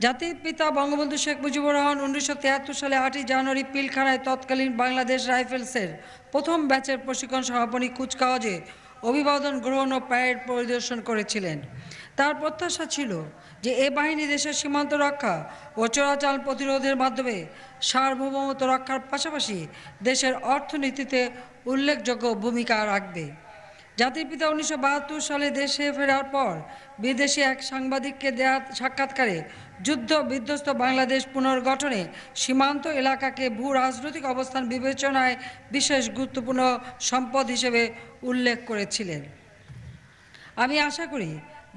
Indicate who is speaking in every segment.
Speaker 1: জাতির পিতা বঙ্গবন্ধু শেখ মুজিবুর রহমান 1973 সালে 8 জানুয়ারি পিলখানায় তৎকালীন বাংলাদেশ রাইফেলসের প্রথম ব্যাচের প্রশিক্ষণ সমাপনী কুচকাওয়াজে অভিবাদন গ্রহণ ও প্যারেড পরিদর্শন করেছিলেন। তার প্রত্যাশা ছিল যে এ বাহিনী দেশের সীমান্ত রক্ষা ও চোরাচালান প্রতিরোধের মাধ্যমে সার্বভৌমত্ব রক্ষার পাশাপাশি দেশের অর্থনীতিতে উল্লেখযোগ্য ভূমিকা রাখবে। জাতির পিতা 1972 সালে দেশে ফেরার পর বিদেশি এক সাংবাদিককে দেয়া সাক্ষাৎকারে যুদ্ধ বিধ্বস্ত বাংলাদেশ পুনর্গঠনে সীমান্ত এলাকাকে ভূ রাজনৈতিক অবস্থান বিবেচনায় বিশেষ গুরুত্বপূর্ণ সম্পদ হিসেবে উল্লেখ করেছিলেন। আমি আশা করি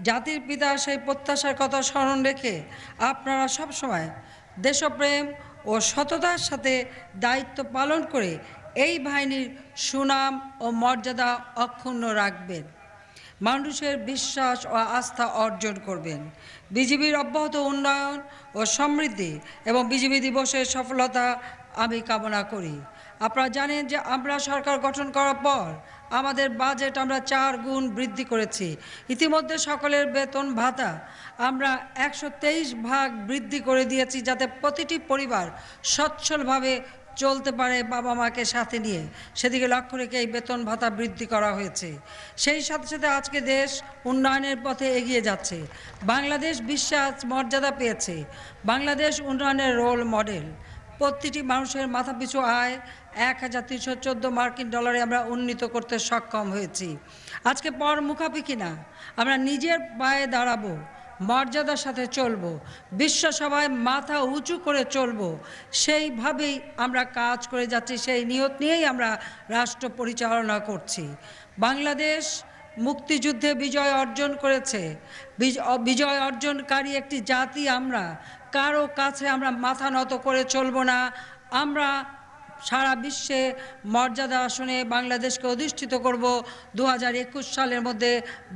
Speaker 1: জাতির পিতার সেই প্রত্যাশার কথা স্মরণ রেখে আপনারা সবসময় দেশপ্রেম ও সততার সাথে দায়িত্ব পালন করে এই বাহিনীর সুনাম ও মর্যাদা অক্ষুণ্ণ রাখবেন, মানুষের বিশ্বাস ও আস্থা অর্জন করবেন। বিজিবির অব্যাহত উন্নয়ন ও সমৃদ্ধি এবং বিজিবি দিবসের সফলতা আমি কামনা করি। আপনারা জানেন যে আমরা সরকার গঠন করার পর আমাদের বাজেট আমরা 4 গুণ বৃদ্ধি করেছি। ইতিমধ্যে সকলের বেতন ভাতা আমরা 123 ভাগ বৃদ্ধি করে দিয়েছি, যাতে প্রতিটি পরিবার সচ্ছলভাবে চলতে পারে বাবা মাকে সাথে নিয়ে। সেদিকে লক্ষ্য রেখে এই বেতন ভাতা বৃদ্ধি করা হয়েছে। সেই সাথে সাথে আজকে দেশ উন্নয়নের পথে এগিয়ে যাচ্ছে। বাংলাদেশ বিশ্বে আজ মর্যাদা পেয়েছে। বাংলাদেশ উন্নয়নের রোল মডেল। প্রতিটি মানুষের মাথাপিছু আয় 1314 মার্কিন ডলারে আমরা উন্নীত করতে সক্ষম হয়েছি। আজকে পর মুখাপেক্ষী না, আমরা নিজের পায়ে দাঁড়াবো, মর্যাদার সাথে চলব, বিশ্বসভায় মাথা উঁচু করে চলব। সেইভাবেই আমরা কাজ করে যাচ্ছি, সেই নিয়ত নিয়েই আমরা রাষ্ট্র পরিচালনা করছি। বাংলাদেশ মুক্তিযুদ্ধে বিজয় অর্জন করেছে। বিজয় অর্জনকারী একটি জাতি আমরা। কারো কাছে আমরা মাথা নত করে চলব না। আমরা সারা বিশ্বে মর্যাদা আসনে বাংলাদেশকে অধিষ্ঠিত করব। 2021 সালের মধ্যে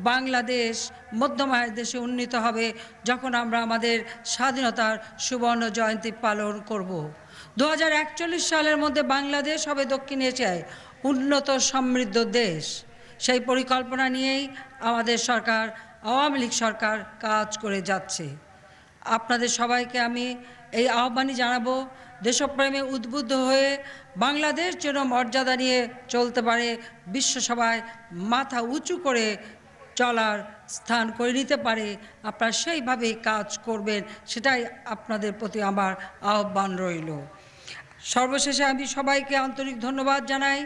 Speaker 1: বাংলাদেশ মধ্যম আয়ের দেশে উন্নীত হবে, যখন আমরা আমাদের স্বাধীনতার সুবর্ণ জয়ন্তী পালন করব। 2041 সালের মধ্যে বাংলাদেশ হবে দক্ষিণ এশিয়ায় উন্নত সমৃদ্ধ দেশ। সেই পরিকল্পনা নিয়েই আমাদের সরকার, আওয়ামী লীগ সরকার কাজ করে যাচ্ছে। আপনাদের সবাইকে আমি এই আহ্বানই জানাবো, দেশপ্রেমে উদ্বুদ্ধ হয়ে বাংলাদেশ যেন মর্যাদা নিয়ে চলতে পারে, বিশ্বসভায় মাথা উঁচু করে চলার স্থান করে নিতে পারে। আপনারা সেইভাবেই কাজ করবেন, সেটাই আপনাদের প্রতি আমার আহ্বান রইল। সর্বশেষে আমি সবাইকে আন্তরিক ধন্যবাদ জানাই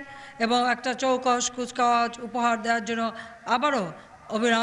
Speaker 1: এবং একটা চৌকস কুচকাওয়াজ উপহার দেওয়ার জন্য আবারও অভিনন্দন।